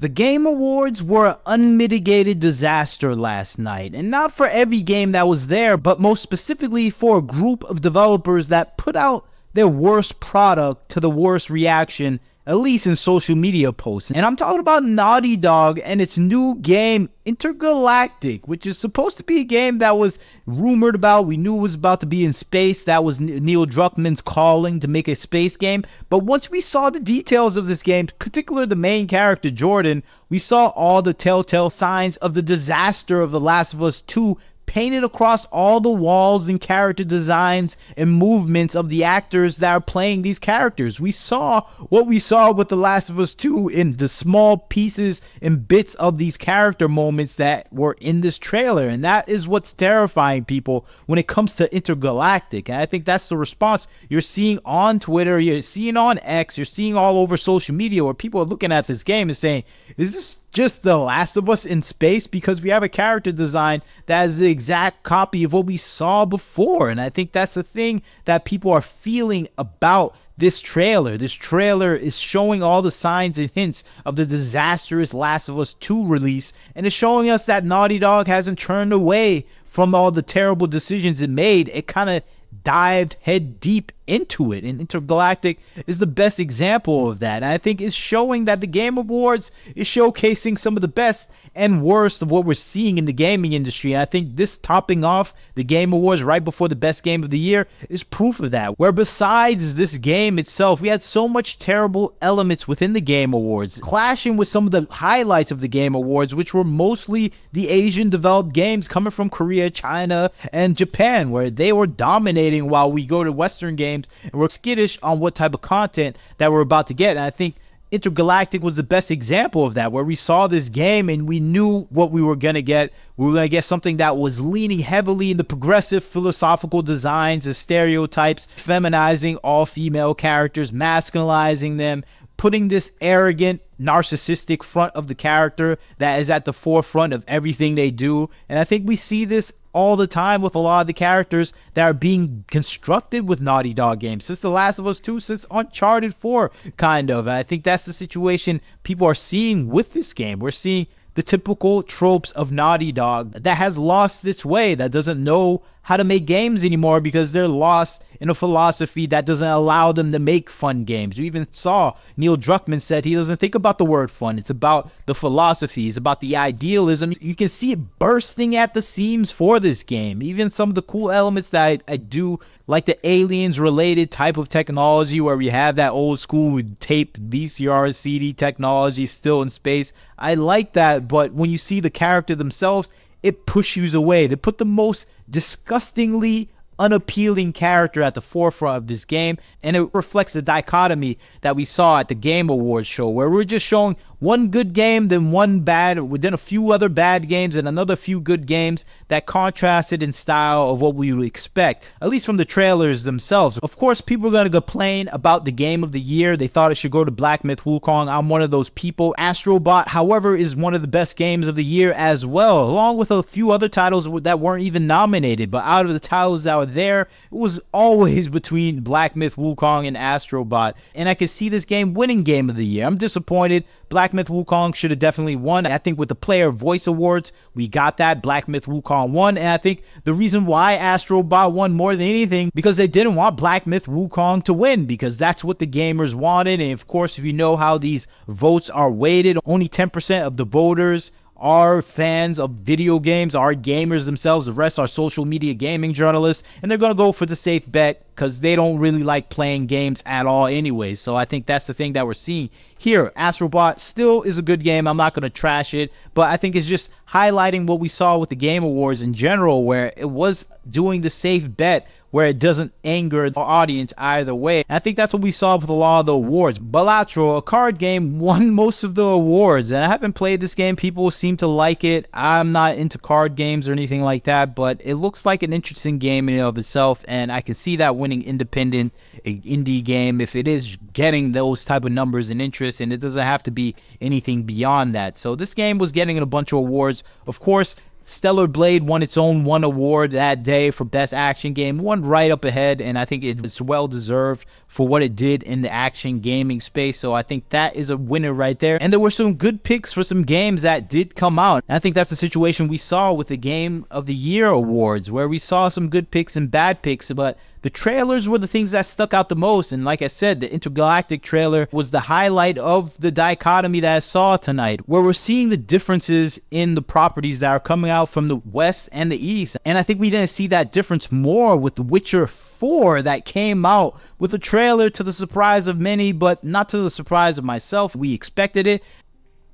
The Game Awards were an unmitigated disaster last night, and not for every game that was there, but most specifically for a group of developers that put out their worst product to the worst reaction, at least in social media posts. And I'm talking about Naughty Dog and its new game, Intergalactic, which is supposed to be a game that was rumored about. We knew it was about to be in space. That was Neil Druckmann's calling to make a space game. But once we saw the details of this game, particularly the main character, Jordan, we saw all the telltale signs of the disaster of The Last of Us 2 painted across all the walls and character designs and movements of the actors that are playing these characters. We saw what we saw with The Last of Us 2 in the small pieces and bits of these character moments that were in this trailer. And that is what's terrifying people when it comes to Intergalactic. And I think that's the response you're seeing on Twitter, you're seeing on X, you're seeing all over social media, where people are looking at this game and saying, is this just The Last of Us in space? Because we have a character design that is the exact copy of what we saw before. And I think that's the thing that people are feeling about this trailer. This trailer is showing all the signs and hints of the disastrous Last of Us 2 release, and it's showing us that Naughty Dog hasn't turned away from all the terrible decisions it made. It kind of dived head deep into it, and Intergalactic is the best example of that. And I think it's showing that the Game Awards is showcasing some of the best and worst of what we're seeing in the gaming industry. And I think this topping off the Game Awards right before the best game of the year is proof of that, where besides this game itself, we had so much terrible elements within the Game Awards clashing with some of the highlights of the Game Awards, which were mostly the Asian developed games coming from Korea, China, and Japan, where they were dominating while we go to Western games and we're skittish on what type of content that we're about to get. And I think Intergalactic was the best example of that, where we saw this game and we knew what we were going to get. We were going to get something that was leaning heavily in the progressive philosophical designs and stereotypes, feminizing all female characters, masculinizing them, putting this arrogant, narcissistic front of the character that is at the forefront of everything they do. And I think we see this all the time with a lot of the characters that are being constructed with Naughty Dog games, since The Last of Us 2, since Uncharted 4, kind of. And I think that's the situation people are seeing with this game. We're seeing the typical tropes of Naughty Dog that has lost its way, that doesn't know how to make games anymore because they're lost in a philosophy that doesn't allow them to make fun games. You even saw Neil Druckmann said he doesn't think about the word fun. It's about the philosophy. It's about the idealism. You can see it bursting at the seams for this game. Even some of the cool elements that I do, like the aliens related type of technology, where we have that old school tape VCR CD technology still in space. I like that, but when you see the character themselves, it pushes you away. They put the most disgustingly unappealing character at the forefront of this game, and it reflects the dichotomy that we saw at the Game Awards show, where we're just showing one good game, then one bad, then a few other bad games, and another few good games that contrasted in style of what we would expect, at least from the trailers themselves. Of course, people are going to complain about the game of the year. They thought it should go to Black Myth Wukong. I'm one of those people. Astrobot, however, is one of the best games of the year as well, along with a few other titles that weren't even nominated. But out of the titles that were there, it was always between Black Myth Wukong and Astrobot, and I could see this game winning Game of the Year. I'm disappointed. Black Myth Wukong should have definitely won. I think with the Player Voice Awards, we got that. Black Myth Wukong won, and I think the reason why Astrobot won more than anything, because they didn't want Black Myth Wukong to win, because that's what the gamers wanted. And of course, if you know how these votes are weighted, only 10% of the voters are fans of video games, are gamers themselves. The rest are social media gaming journalists, and they're going to go for the safe bet because they don't really like playing games at all anyway. So I think that's the thing that we're seeing here. Astrobot still is a good game. I'm not going to trash it, but I think it's just highlighting what we saw with the Game Awards in general, where it was doing the safe bet, where it doesn't anger the audience either way. And I think that's what we saw with a lot of the awards. Balatro, a card game, won most of the awards, and I haven't played this game. People seem to like it. I'm not into card games or anything like that, but it looks like an interesting game in and of itself, and I can see that winning independent indie game if it is getting those type of numbers and interest, and it doesn't have to be anything beyond that. So this game was getting a bunch of awards. Of course, Stellar Blade won its own one award that day for Best Action Game, one right up ahead, and I think it's well deserved for what it did in the action gaming space. So I think that is a winner right there. And there were some good picks for some games that did come out. And I think that's the situation we saw with the Game of the Year awards, where we saw some good picks and bad picks, but the trailers were the things that stuck out the most. And like I said, the Intergalactic trailer was the highlight of the dichotomy that I saw tonight, where we're seeing the differences in the properties that are coming out from the West and the East. And I think we didn't see that difference more with The Witcher 4 that came out with a trailer to the surprise of many, but not to the surprise of myself. We expected it.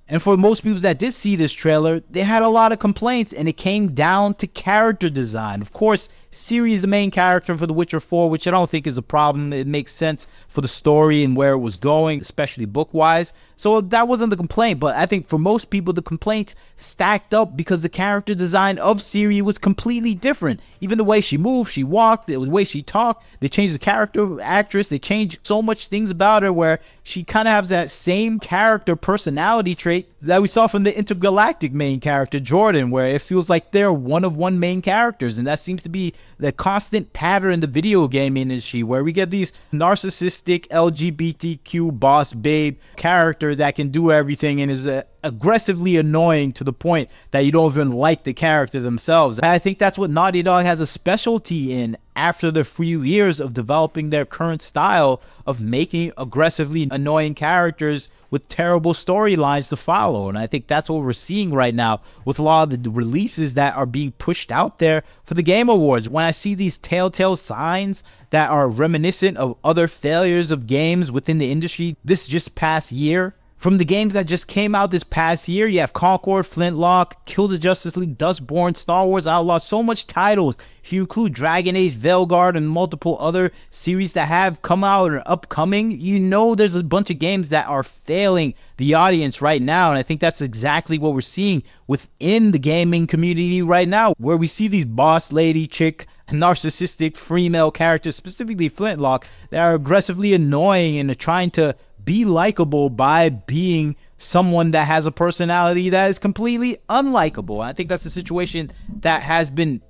And for most people that did see this trailer, they had a lot of complaints, and it came down to character design. Of course, Ciri is the main character for The Witcher 4, which I don't think is a problem. It makes sense for the story and where it was going, especially book-wise. So that wasn't the complaint, but I think for most people, the complaints stacked up because the character design of Ciri was completely different. Even the way she moved, she walked, the way she talked, they changed the character actress, they changed so much things about her where she kind of has that same character personality trait that we saw from the Intergalactic main character, Jordan, where it feels like they're one-of-one main characters, and that seems to be the constant pattern in the video game industry, where we get these narcissistic LGBTQ boss babe character that can do everything and is aggressively annoying to the point that you don't even like the character themselves. And I think that's what Naughty Dog has a specialty in after the few years of developing their current style of making aggressively annoying characters with terrible storylines to follow. And I think that's what we're seeing right now with a lot of the releases that are being pushed out there for the Game Awards. When I see these telltale signs that are reminiscent of other failures of games within the industry this just past year, from the games that just came out this past year, you have Concord, Flintlock, Kill the Justice League, Dustborn, Star Wars Outlaw, so much titles. If you include Dragon Age, Veilguard, and multiple other series that have come out or upcoming, you know there's a bunch of games that are failing the audience right now. And I think that's exactly what we're seeing within the gaming community right now, where we see these boss lady chick narcissistic female characters, specifically Flintlock, that are aggressively annoying and are trying to be likable by being someone that has a personality that is completely unlikable. I think that's a situation that has been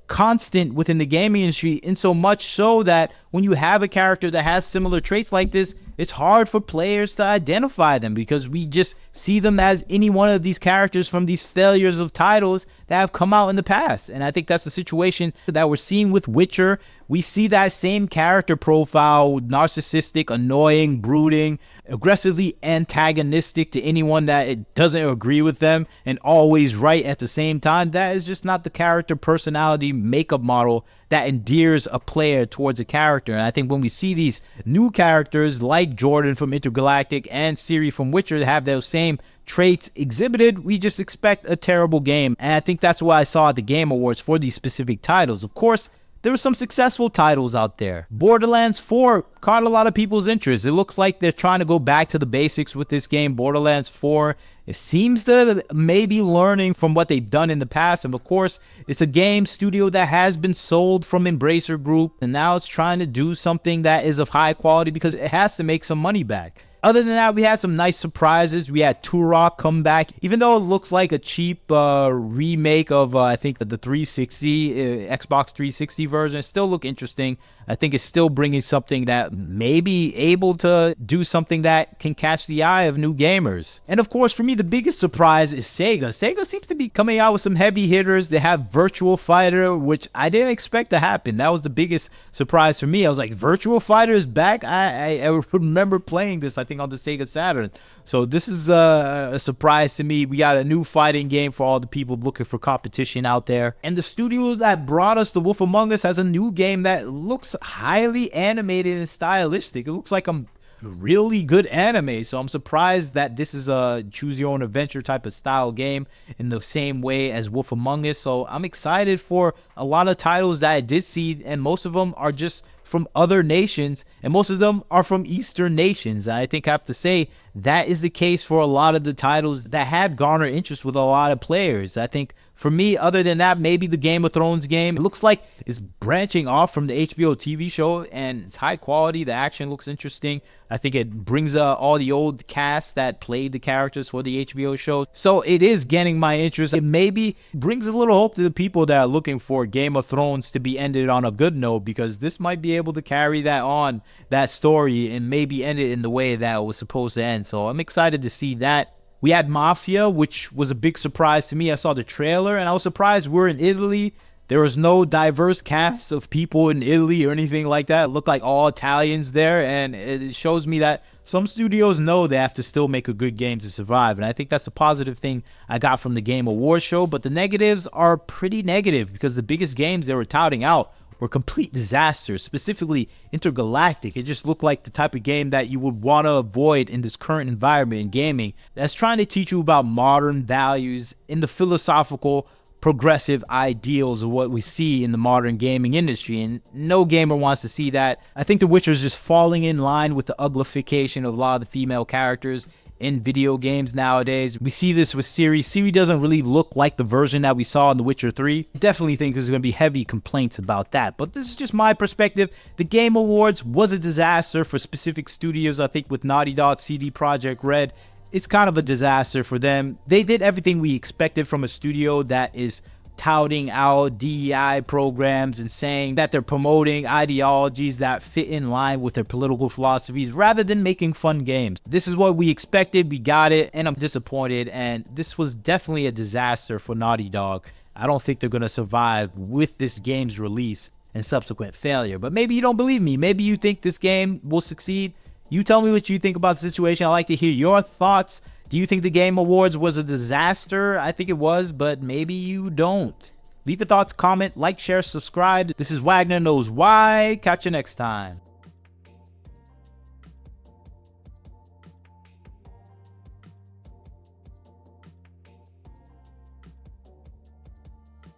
constant within the gaming industry, in so much so that when you have a character that has similar traits like this, it's hard for players to identify them because we just see them as any one of these characters from these failures of titles that have come out in the past. And I think that's the situation that we're seeing with Witcher. We see that same character profile, narcissistic, annoying, brooding, aggressively antagonistic to anyone that it doesn't agree with them, and always right at the same time. That is just not the character personality makeup model that endears a player towards a character. And I think when we see these new characters like Jordan from Intergalactic and Ciri from Witcher have those same traits exhibited, we just expect a terrible game. And I think that's what I saw at the Game Awards for these specific titles. Of course, there were some successful titles out there. Borderlands 4 caught a lot of people's interest. It looks like they're trying to go back to the basics with this game. Borderlands 4, it seems to maybe learning from what they've done in the past. And of course, it's a game studio that has been sold from Embracer Group, and now it's trying to do something that is of high quality because it has to make some money back. Other than that, we had some nice surprises. We had Turok come back. Even though it looks like a cheap remake of, I think, the 360, Xbox 360 version, it still look interesting. I think it's still bringing something that may be able to do something that can catch the eye of new gamers. And of course, for me, the biggest surprise is Sega. Sega seems to be coming out with some heavy hitters. They have Virtual Fighter, which I didn't expect to happen. That was the biggest surprise for me. I was like, Virtual Fighter is back? I remember playing this, I think, on the Sega Saturn. So this is a surprise to me. We got a new fighting game for all the people looking for competition out there. And the studio that brought us The Wolf Among Us has a new game that looks highly animated and stylistic. It looks like a really good anime. So I'm surprised that this is a choose your own adventure type of style game in the same way as Wolf Among Us. So I'm excited for a lot of titles that I did see, and most of them are just from other nations, and most of them are from Eastern nations. And I think I have to say that is the case for a lot of the titles that had garnered interest with a lot of players. I think for me, other than that, maybe the Game of Thrones game, it looks like it's branching off from the HBO TV show, and it's high quality. The action looks interesting. I think it brings all the old cast that played the characters for the HBO show. So it is getting my interest. It maybe brings a little hope to the people that are looking for Game of Thrones to be ended on a good note, because this might be able to carry that on, that story, and maybe end it in the way that it was supposed to end. So I'm excited to see that. We had Mafia, which was a big surprise to me. I saw the trailer and I was surprised we're in Italy. There was no diverse cast of people in Italy or anything like that. It looked like all Italians there, and it shows me that some studios know they have to still make a good game to survive, and I think that's a positive thing I got from the Game Awards show. But the negatives are pretty negative, because the biggest games they were touting out were complete disasters, specifically Intergalactic. It just looked like the type of game that you would want to avoid in this current environment in gaming, that's trying to teach you about modern values in the philosophical progressive ideals of what we see in the modern gaming industry, and no gamer wants to see that. I think The Witcher is just falling in line with the uglification of a lot of the female characters in video games nowadays. We see this with Ciri. Ciri doesn't really look like the version that we saw in The Witcher 3. I definitely think there's going to be heavy complaints about that, but this is just my perspective. The Game Awards was a disaster for specific studios. I think with Naughty Dog, CD Projekt Red, it's kind of a disaster for them. They did everything we expected from a studio that is touting out DEI programs and saying that they're promoting ideologies that fit in line with their political philosophies, rather than making fun games. This is what we expected. We got it, and I'm disappointed. And this was definitely a disaster for Naughty Dog. I don't think they're going to survive with this game's release and subsequent failure. But maybe you don't believe me. Maybe you think this game will succeed. You tell me what you think about the situation. I'd like to hear your thoughts. Do you think the Game Awards was a disaster? I think it was, but maybe you don't. Leave your thoughts, comment, like, share, subscribe. This is Wagner Knows Why. Catch you next time.